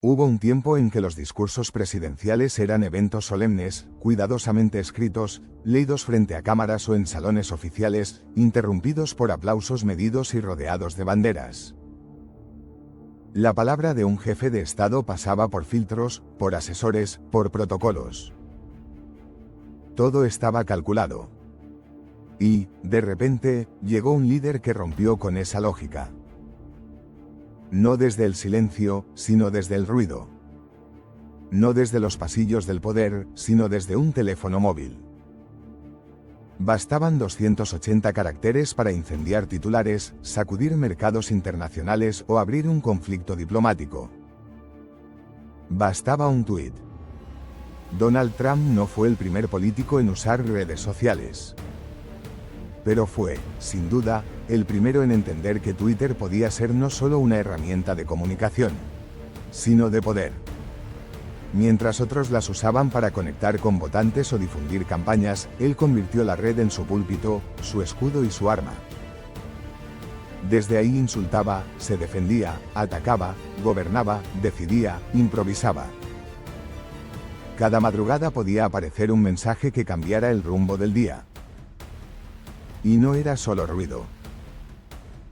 Hubo un tiempo en que los discursos presidenciales eran eventos solemnes, cuidadosamente escritos, leídos frente a cámaras o en salones oficiales, interrumpidos por aplausos medidos y rodeados de banderas. La palabra de un jefe de Estado pasaba por filtros, por asesores, por protocolos. Todo estaba calculado. Y, de repente, llegó un líder que rompió con esa lógica. No desde el silencio, sino desde el ruido. No desde los pasillos del poder, sino desde un teléfono móvil. Bastaban 280 caracteres para incendiar titulares, sacudir mercados internacionales o abrir un conflicto diplomático. Bastaba un tuit. Donald Trump no fue el primer político en usar redes sociales. Pero fue, sin duda, el primero en entender que Twitter podía ser no solo una herramienta de comunicación, sino de poder. Mientras otros las usaban para conectar con votantes o difundir campañas, él convirtió la red en su púlpito, su escudo y su arma. Desde ahí insultaba, se defendía, atacaba, gobernaba, decidía, improvisaba. Cada madrugada podía aparecer un mensaje que cambiara el rumbo del día. Y no era solo ruido.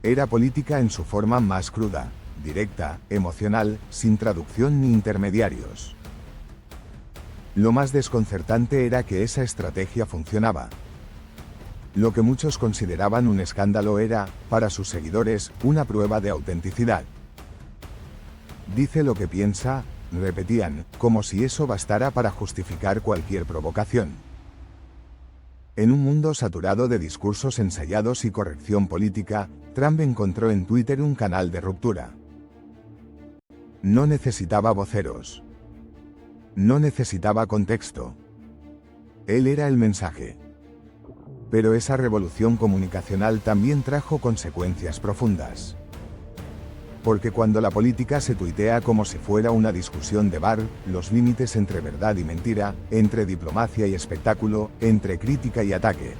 Era política en su forma más cruda, directa, emocional, sin traducción ni intermediarios. Lo más desconcertante era que esa estrategia funcionaba. Lo que muchos consideraban un escándalo era, para sus seguidores, una prueba de autenticidad. Dice lo que piensa, repetían, como si eso bastara para justificar cualquier provocación. En un mundo saturado de discursos ensayados y corrección política, Trump encontró en Twitter un canal de ruptura. No necesitaba voceros. No necesitaba contexto. Él era el mensaje. Pero esa revolución comunicacional también trajo consecuencias profundas. Porque cuando la política se tuitea como si fuera una discusión de bar, los límites entre verdad y mentira, entre diplomacia y espectáculo, entre crítica y ataque,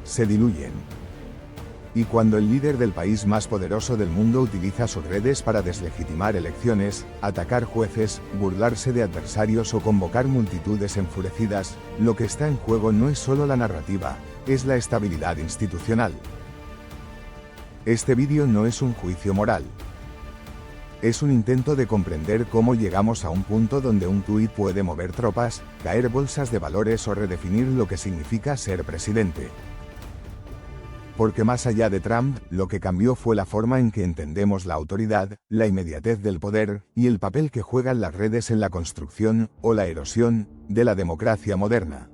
se diluyen. Y cuando el líder del país más poderoso del mundo utiliza sus redes para deslegitimar elecciones, atacar jueces, burlarse de adversarios o convocar multitudes enfurecidas, lo que está en juego no es solo la narrativa, es la estabilidad institucional. Este vídeo no es un juicio moral. Es un intento de comprender cómo llegamos a un punto donde un tuit puede mover tropas, caer bolsas de valores o redefinir lo que significa ser presidente. Porque más allá de Trump, lo que cambió fue la forma en que entendemos la autoridad, la inmediatez del poder, y el papel que juegan las redes en la construcción, o la erosión, de la democracia moderna.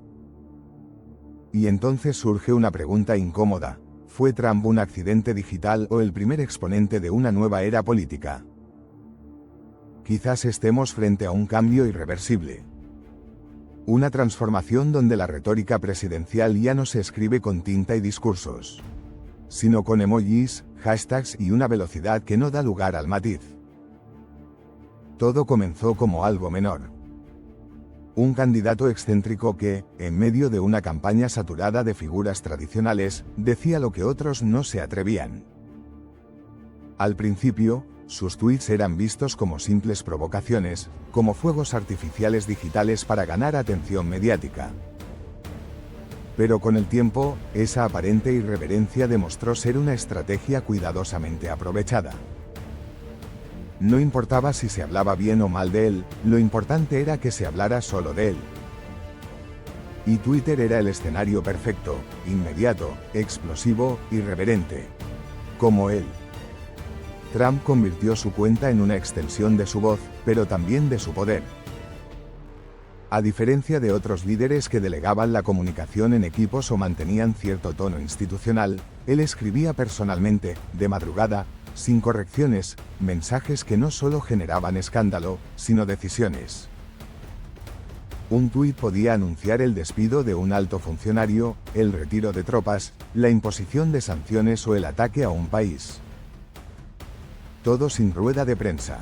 Y entonces surge una pregunta incómoda: ¿fue Trump un accidente digital o el primer exponente de una nueva era política? Quizás estemos frente a un cambio irreversible. Una transformación donde la retórica presidencial ya no se escribe con tinta y discursos, sino con emojis, hashtags y una velocidad que no da lugar al matiz. Todo comenzó como algo menor. Un candidato excéntrico que, en medio de una campaña saturada de figuras tradicionales, decía lo que otros no se atrevían. Al principio, sus tweets eran vistos como simples provocaciones, como fuegos artificiales digitales para ganar atención mediática. Pero con el tiempo, esa aparente irreverencia demostró ser una estrategia cuidadosamente aprovechada. No importaba si se hablaba bien o mal de él, lo importante era que se hablara solo de él. Y Twitter era el escenario perfecto, inmediato, explosivo, irreverente. Como él. Trump convirtió su cuenta en una extensión de su voz, pero también de su poder. A diferencia de otros líderes que delegaban la comunicación en equipos o mantenían cierto tono institucional, él escribía personalmente, de madrugada, sin correcciones, mensajes que no solo generaban escándalo, sino decisiones. Un tuit podía anunciar el despido de un alto funcionario, el retiro de tropas, la imposición de sanciones o el ataque a un país. Todo sin rueda de prensa.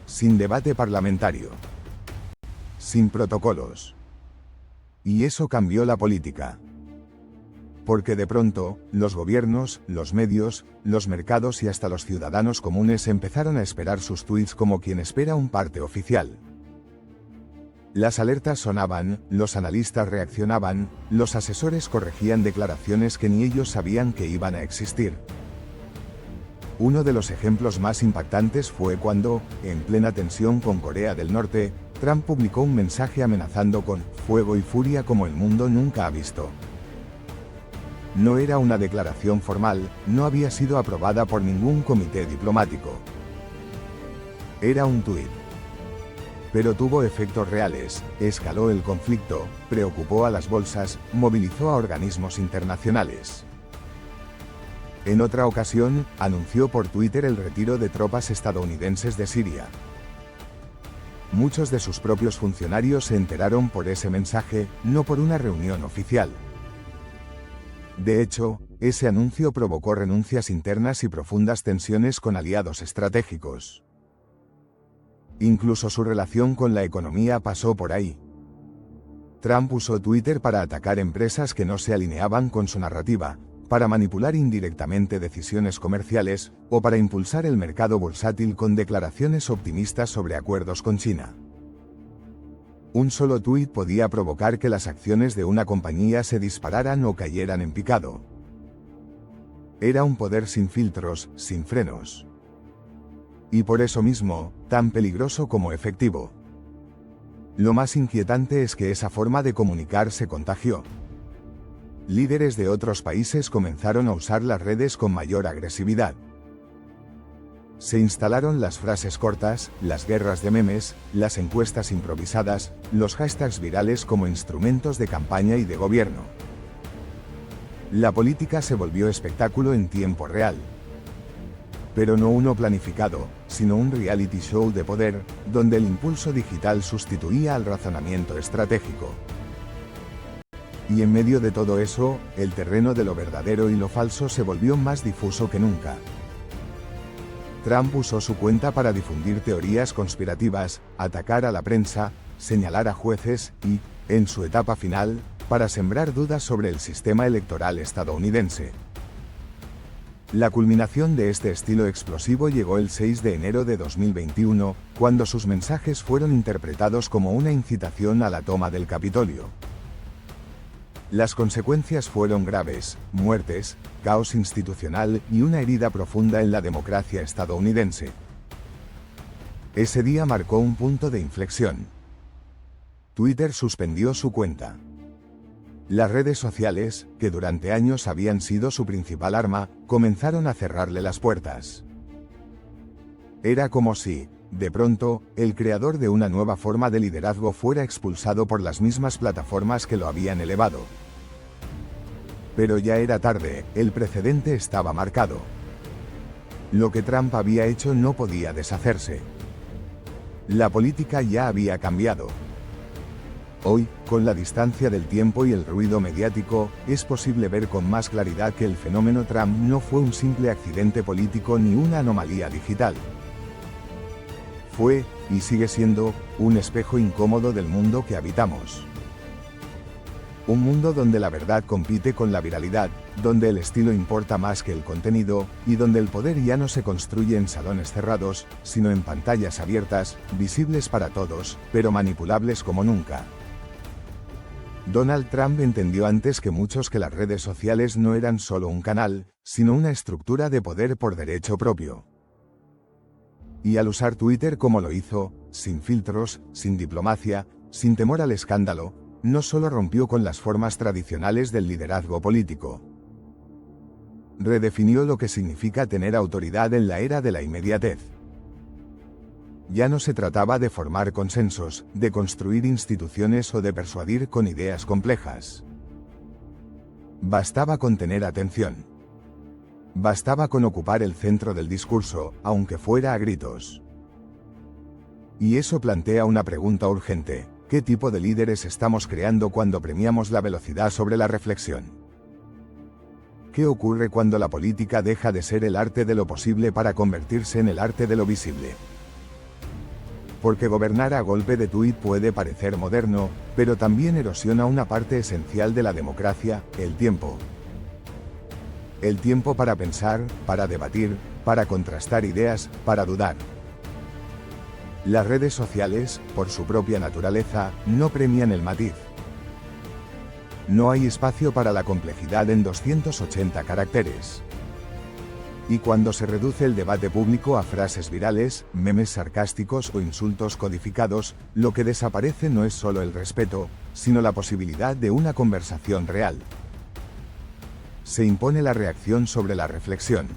Sin debate parlamentario. Sin protocolos. Y eso cambió la política. Porque de pronto, los gobiernos, los medios, los mercados y hasta los ciudadanos comunes empezaron a esperar sus tweets como quien espera un parte oficial. Las alertas sonaban, los analistas reaccionaban, los asesores corregían declaraciones que ni ellos sabían que iban a existir. Uno de los ejemplos más impactantes fue cuando, en plena tensión con Corea del Norte, Trump publicó un mensaje amenazando con fuego y furia como el mundo nunca ha visto. No era una declaración formal, no había sido aprobada por ningún comité diplomático. Era un tuit. Pero tuvo efectos reales, escaló el conflicto, preocupó a las bolsas, movilizó a organismos internacionales. En otra ocasión, anunció por Twitter el retiro de tropas estadounidenses de Siria. Muchos de sus propios funcionarios se enteraron por ese mensaje, no por una reunión oficial. De hecho, ese anuncio provocó renuncias internas y profundas tensiones con aliados estratégicos. Incluso su relación con la economía pasó por ahí. Trump usó Twitter para atacar empresas que no se alineaban con su narrativa, para manipular indirectamente decisiones comerciales, o para impulsar el mercado bursátil con declaraciones optimistas sobre acuerdos con China. Un solo tuit podía provocar que las acciones de una compañía se dispararan o cayeran en picado. Era un poder sin filtros, sin frenos. Y por eso mismo, tan peligroso como efectivo. Lo más inquietante es que esa forma de comunicar se contagió. Líderes de otros países comenzaron a usar las redes con mayor agresividad. Se instalaron las frases cortas, las guerras de memes, las encuestas improvisadas, los hashtags virales como instrumentos de campaña y de gobierno. La política se volvió espectáculo en tiempo real. Pero no uno planificado, sino un reality show de poder, donde el impulso digital sustituía al razonamiento estratégico. Y en medio de todo eso, el terreno de lo verdadero y lo falso se volvió más difuso que nunca. Trump usó su cuenta para difundir teorías conspirativas, atacar a la prensa, señalar a jueces y, en su etapa final, para sembrar dudas sobre el sistema electoral estadounidense. La culminación de este estilo explosivo llegó el 6 de enero de 2021, cuando sus mensajes fueron interpretados como una incitación a la toma del Capitolio. Las consecuencias fueron graves: muertes, caos institucional y una herida profunda en la democracia estadounidense. Ese día marcó un punto de inflexión. Twitter suspendió su cuenta. Las redes sociales, que durante años habían sido su principal arma, comenzaron a cerrarle las puertas. Era como si, de pronto, el creador de una nueva forma de liderazgo fuera expulsado por las mismas plataformas que lo habían elevado. Pero ya era tarde, el precedente estaba marcado. Lo que Trump había hecho no podía deshacerse. La política ya había cambiado. Hoy, con la distancia del tiempo y el ruido mediático, es posible ver con más claridad que el fenómeno Trump no fue un simple accidente político ni una anomalía digital. Fue, y sigue siendo, un espejo incómodo del mundo que habitamos. Un mundo donde la verdad compite con la viralidad, donde el estilo importa más que el contenido, y donde el poder ya no se construye en salones cerrados, sino en pantallas abiertas, visibles para todos, pero manipulables como nunca. Donald Trump entendió antes que muchos que las redes sociales no eran solo un canal, sino una estructura de poder por derecho propio. Y al usar Twitter como lo hizo, sin filtros, sin diplomacia, sin temor al escándalo, no solo rompió con las formas tradicionales del liderazgo político. Redefinió lo que significa tener autoridad en la era de la inmediatez. Ya no se trataba de formar consensos, de construir instituciones o de persuadir con ideas complejas. Bastaba con tener atención. Bastaba con ocupar el centro del discurso, aunque fuera a gritos. Y eso plantea una pregunta urgente: ¿qué tipo de líderes estamos creando cuando premiamos la velocidad sobre la reflexión? ¿Qué ocurre cuando la política deja de ser el arte de lo posible para convertirse en el arte de lo visible? Porque gobernar a golpe de tuit puede parecer moderno, pero también erosiona una parte esencial de la democracia: el tiempo. El tiempo para pensar, para debatir, para contrastar ideas, para dudar. Las redes sociales, por su propia naturaleza, no premian el matiz. No hay espacio para la complejidad en 280 caracteres. Y cuando se reduce el debate público a frases virales, memes sarcásticos o insultos codificados, lo que desaparece no es solo el respeto, sino la posibilidad de una conversación real. Se impone la reacción sobre la reflexión.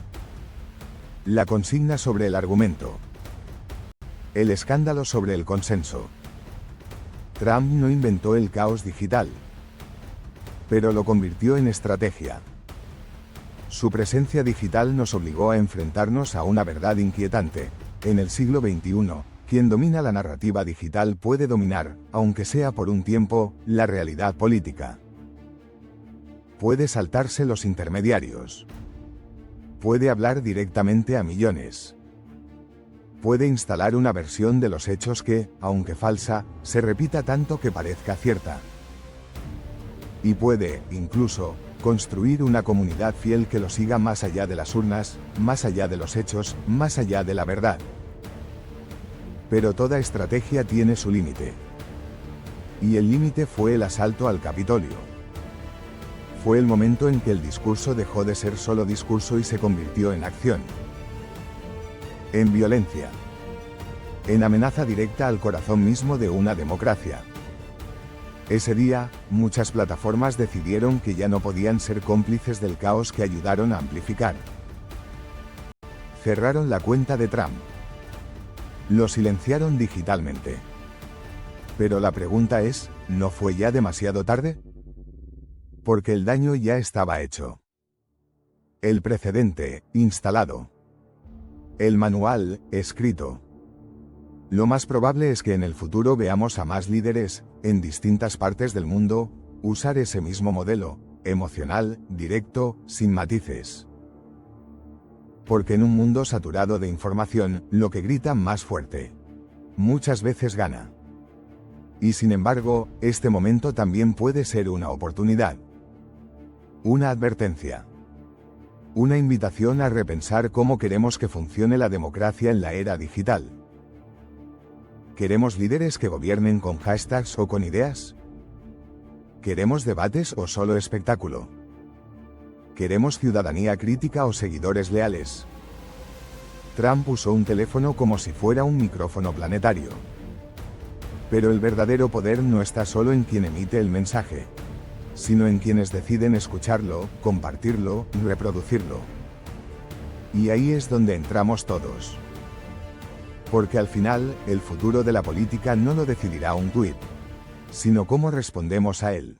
La consigna sobre el argumento. El escándalo sobre el consenso. Trump no inventó el caos digital, pero lo convirtió en estrategia. Su presencia digital nos obligó a enfrentarnos a una verdad inquietante. En el siglo XXI, quien domina la narrativa digital puede dominar, aunque sea por un tiempo, la realidad política. Puede saltarse los intermediarios. Puede hablar directamente a millones. Puede instalar una versión de los hechos que, aunque falsa, se repita tanto que parezca cierta. Y puede, incluso, construir una comunidad fiel que lo siga más allá de las urnas, más allá de los hechos, más allá de la verdad. Pero toda estrategia tiene su límite. Y el límite fue el asalto al Capitolio. Fue el momento en que el discurso dejó de ser solo discurso y se convirtió en acción. En violencia. En amenaza directa al corazón mismo de una democracia. Ese día, muchas plataformas decidieron que ya no podían ser cómplices del caos que ayudaron a amplificar. Cerraron la cuenta de Trump. Lo silenciaron digitalmente. Pero la pregunta es, ¿no fue ya demasiado tarde? Porque el daño ya estaba hecho. El precedente, instalado. El manual, escrito. Lo más probable es que en el futuro veamos a más líderes, en distintas partes del mundo, usar ese mismo modelo, emocional, directo, sin matices. Porque en un mundo saturado de información, lo que grita más fuerte muchas veces gana. Y sin embargo, este momento también puede ser una oportunidad. Una advertencia. Una invitación a repensar cómo queremos que funcione la democracia en la era digital. ¿Queremos líderes que gobiernen con hashtags o con ideas? ¿Queremos debates o solo espectáculo? ¿Queremos ciudadanía crítica o seguidores leales? Trump usó un teléfono como si fuera un micrófono planetario. Pero el verdadero poder no está solo en quien emite el mensaje, sino en quienes deciden escucharlo, compartirlo, reproducirlo. Y ahí es donde entramos todos. Porque al final, el futuro de la política no lo decidirá un tuit, sino cómo respondemos a él.